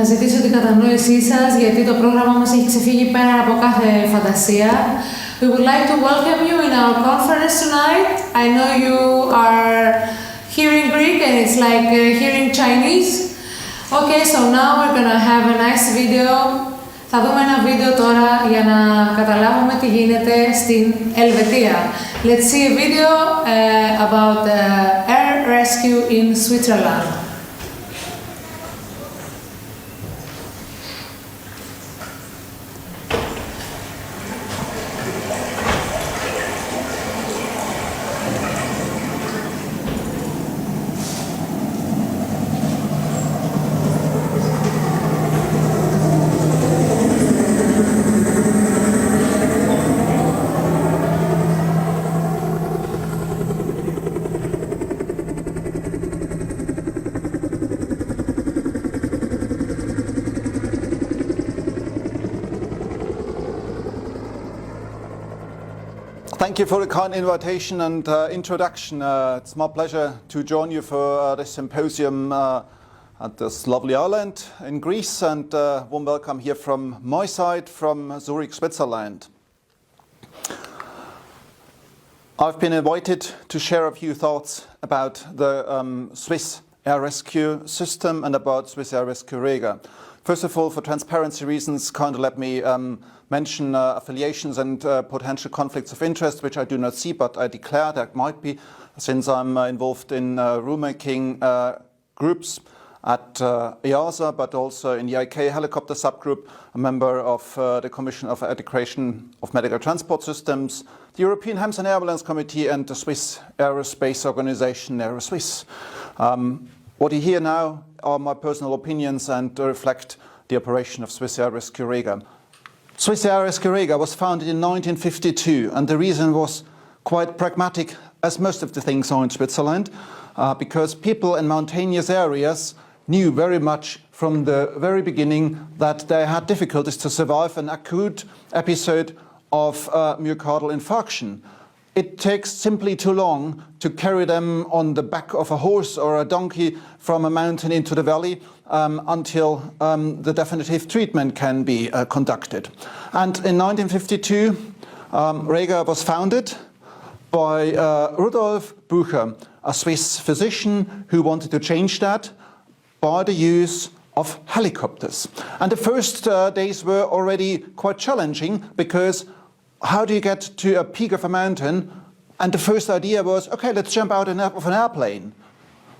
ζητήσω την κατανόησή σας, γιατί το πρόγραμμα μας έχει ξεφύγει πέρα από κάθε φαντασία. We would like to welcome you in our conference tonight. I know you are hearing Greek and it's like hearing Chinese. Okay, so now we're gonna have a nice video. Θα δούμε ένα βίντεο τώρα για να καταλάβουμε τι γίνεται στην Ελβετία. Let's see a video about air rescue in Switzerland. Thank you for the kind invitation and introduction. It's my pleasure to join you for this symposium at this lovely island in Greece, and warm welcome here from my side, from Zurich, Switzerland. I've been invited to share a few thoughts about the Swiss air rescue system and about Swiss air rescue Rega. First of all, for transparency reasons, kindly let me mention affiliations and potential conflicts of interest, which I do not see, but I declare there might be, since I'm involved in rulemaking groups at EASA, but also in the IK helicopter subgroup, a member of the Commission of Integration of Medical Transport Systems, the European Hems and Ambulance Committee, and the Swiss Aerospace Organization, AeroSwiss. What you hear now are my personal opinions and reflect the operation of Swiss Air Rescue Rega. Swiss Air Rescue Rega was founded in 1952, and the reason was quite pragmatic, as most of the things are in Switzerland, because people in mountainous areas knew very much from the very beginning that they had difficulties to survive an acute episode of myocardial infarction. It takes simply too long to carry them on the back of a horse or a donkey from a mountain into the valley until the definitive treatment can be conducted. And in 1952, Rega was founded by Rudolf Bucher, a Swiss physician who wanted to change that by the use of helicopters. And the first days were already quite challenging, because how do you get to a peak of a mountain? And the first idea was, okay, let's jump out of an airplane.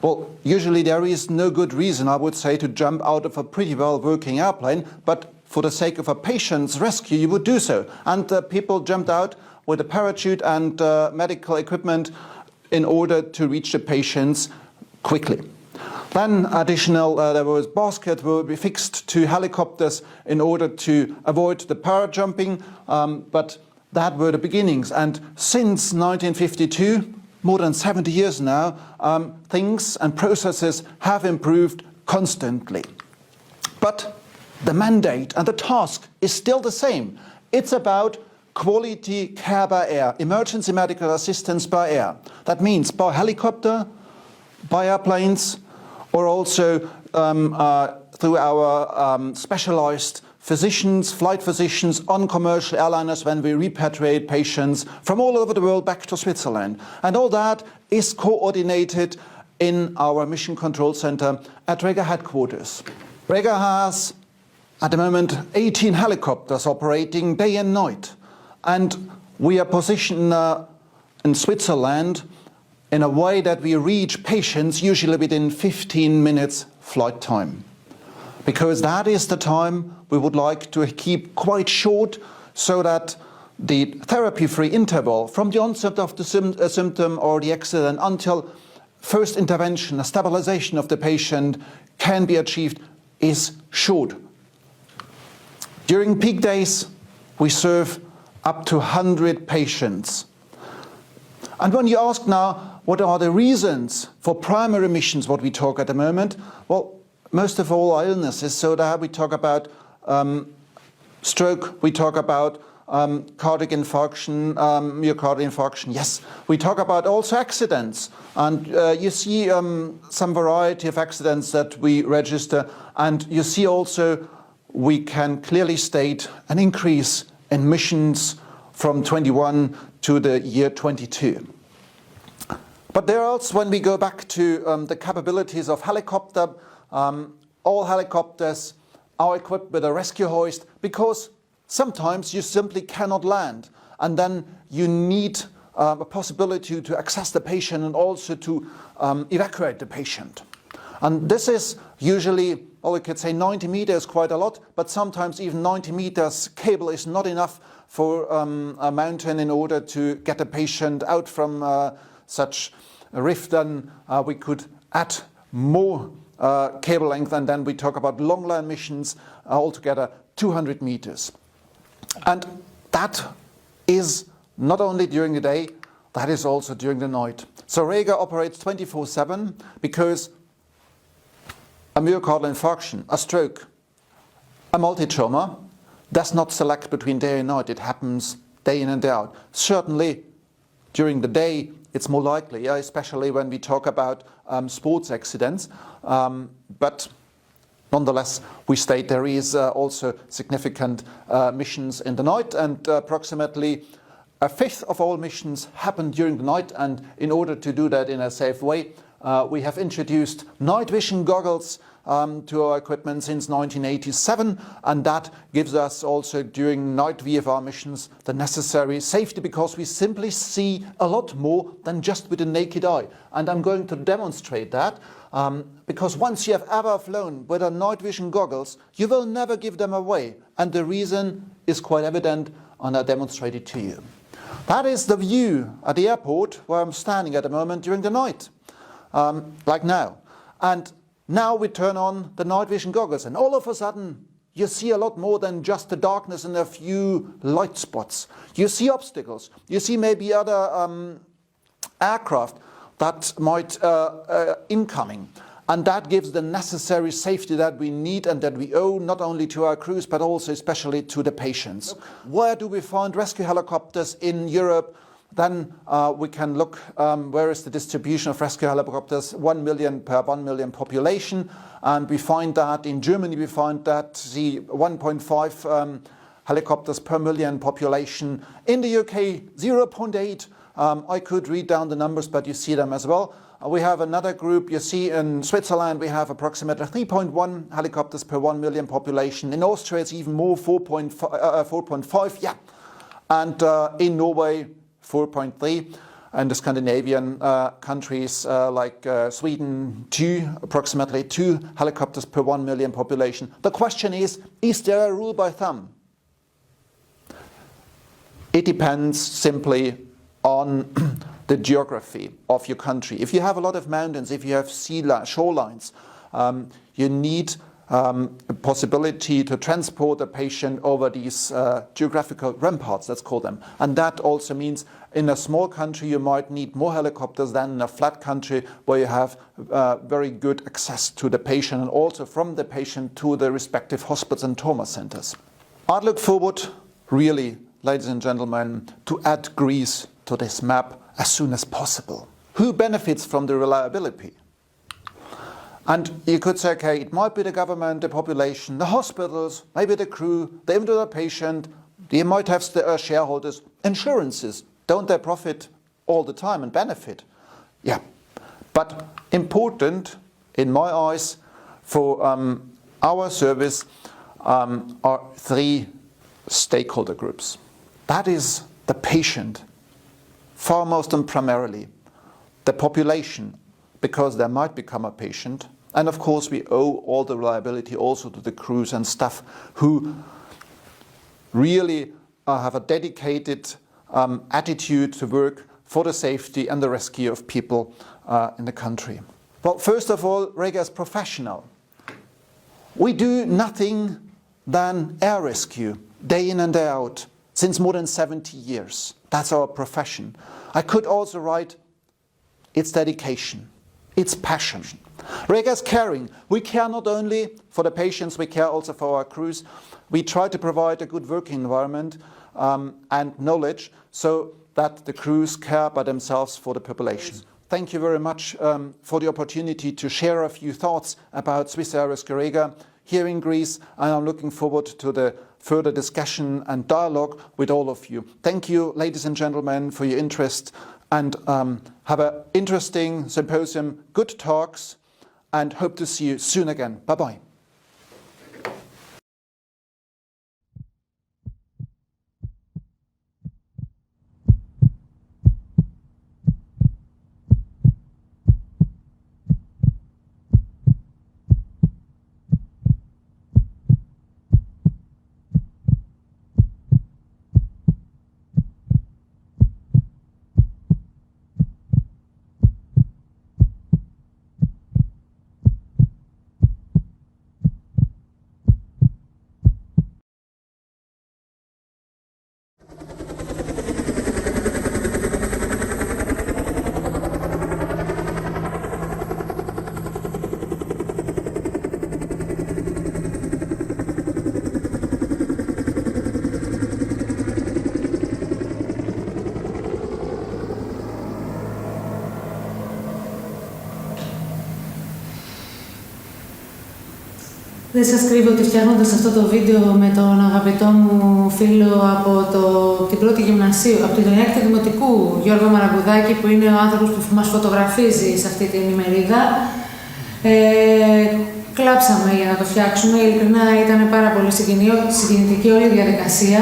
Well, usually there is no good reason, I would say, to jump out of a pretty well working airplane, but for the sake of a patient's rescue, you would do so. And people jumped out with a parachute and medical equipment in order to reach the patients quickly. Then there was baskets will be fixed to helicopters in order to avoid the parajumping, but that were the beginnings. And since 1952, more than 70 years now, things and processes have improved constantly. But the mandate and the task is still the same. It's about quality care by air, emergency medical assistance by air. That means by helicopter, by airplanes, or also through our specialized physicians, flight physicians on commercial airliners when we repatriate patients from all over the world back to Switzerland. And all that is coordinated in our Mission Control Center at Rega headquarters. Rega has at the moment 18 helicopters operating day and night. And we are positioned in Switzerland in a way that we reach patients usually within 15 minutes flight time. Because that is the time we would like to keep quite short, so that the therapy-free interval from the onset of the symptom or the accident until first intervention, a stabilization of the patient can be achieved, is short. During peak days, we serve up to 100 patients. And when you ask now, what are the reasons for primary missions, what we talk at the moment? Well, most of all are illnesses, so that we talk about stroke, we talk about cardiac infarction, myocardial infarction. Yes, we talk about also accidents. And you see some variety of accidents that we register. And you see also we can clearly state an increase in missions from 21 to the year 22. But there else, when we go back to the capabilities of helicopter, all helicopters are equipped with a rescue hoist because sometimes you simply cannot land, and then you need a possibility to access the patient and also to evacuate the patient. And this is usually, well, you could say 90 meters, quite a lot, but sometimes even 90 meters cable is not enough for a mountain in order to get a patient out from such a rift. Then we could add more cable length, and then we talk about long line missions, altogether 200 meters. And that is not only during the day, that is also during the night. So Rega operates 24/7 because a myocardial infarction, a stroke, a multi-trauma does not select between day and night. It happens day in and day out. Certainly during the day it's more likely, especially when we talk about sports accidents. But nonetheless, we state there is also significant missions in the night, and approximately a fifth of all missions happen during the night. And in order to do that in a safe way, we have introduced night vision goggles to our equipment since 1987, and that gives us also during night VFR missions the necessary safety, because we simply see a lot more than just with the naked eye. And I'm going to demonstrate that, because once you have ever flown with a night vision goggles, you will never give them away. And the reason is quite evident, and I demonstrate it to you. That is the view at the airport where I'm standing at the moment during the night, like now. And now we turn on the night vision goggles, and all of a sudden you see a lot more than just the darkness and a few light spots. You see obstacles. You see maybe other aircraft that might incoming. And that gives the necessary safety that we need and that we owe not only to our crews but also especially to the patients. Where do we find rescue helicopters in Europe? Then we can look where is the distribution of rescue helicopters, 1 million per 1 million population. And we find that in Germany we find that the 1.5 helicopters per million population. In the UK, 0.8. I could read down the numbers, but you see them as well. We have another group. You see in Switzerland we have approximately 3.1 helicopters per 1 million population. In Austria it's even more, 4.5, yeah. And in Norway, 4.3, and the Scandinavian countries like Sweden, approximately 2 helicopters per 1 million population. The question is there a rule by thumb? It depends simply on the geography of your country. If you have a lot of mountains, if you have shorelines, you need a possibility to transport a patient over these geographical ramparts, let's call them. And that also means in a small country you might need more helicopters than in a flat country where you have very good access to the patient and also from the patient to the respective hospitals and trauma centers. I'd look forward, really, ladies and gentlemen, to add Greece to this map as soon as possible. Who benefits from the reliability? And you could say, okay, it might be the government, the population, the hospitals, maybe the crew, the individual patient, they might have shareholders, insurances. Don't they profit all the time and benefit? Yeah. But important, in my eyes, for our service are 3 stakeholder groups. That is the patient, foremost and primarily, the population, because they might become a patient. And of course we owe all the reliability also to the crews and staff who really have a dedicated attitude to work for the safety and the rescue of people in the country. Well, first of all, Rega is professional. We do nothing than air rescue, day in and day out, since more than 70 years. That's our profession. I could also write, it's dedication, it's passion. Rega is caring. We care not only for the patients, we care also for our crews. We try to provide a good working environment. and knowledge so that the crews care by themselves for the population. Thank you very much for the opportunity to share a few thoughts about Swiss Air Rescue Rega here in Greece, and I'm looking forward to the further discussion and dialogue with all of you. Thank you, ladies and gentlemen, for your interest, and have an interesting symposium, good talks, and hope to see you soon again. Bye-bye. Δεν σας κρύβω ότι φτιάχνοντας αυτό το βίντεο με τον αγαπητό μου φίλο από την πρώτη γυμνασίου, από την Γενιάκη Δημοτικού, Γιώργο Μαραγκουδάκη, που είναι ο άνθρωπος που μας φωτογραφίζει σε αυτή την ημερίδα, κλάψαμε για να το φτιάξουμε. Ειλικρινά ήταν πάρα πολύ συγκινητική όλη η διαδικασία.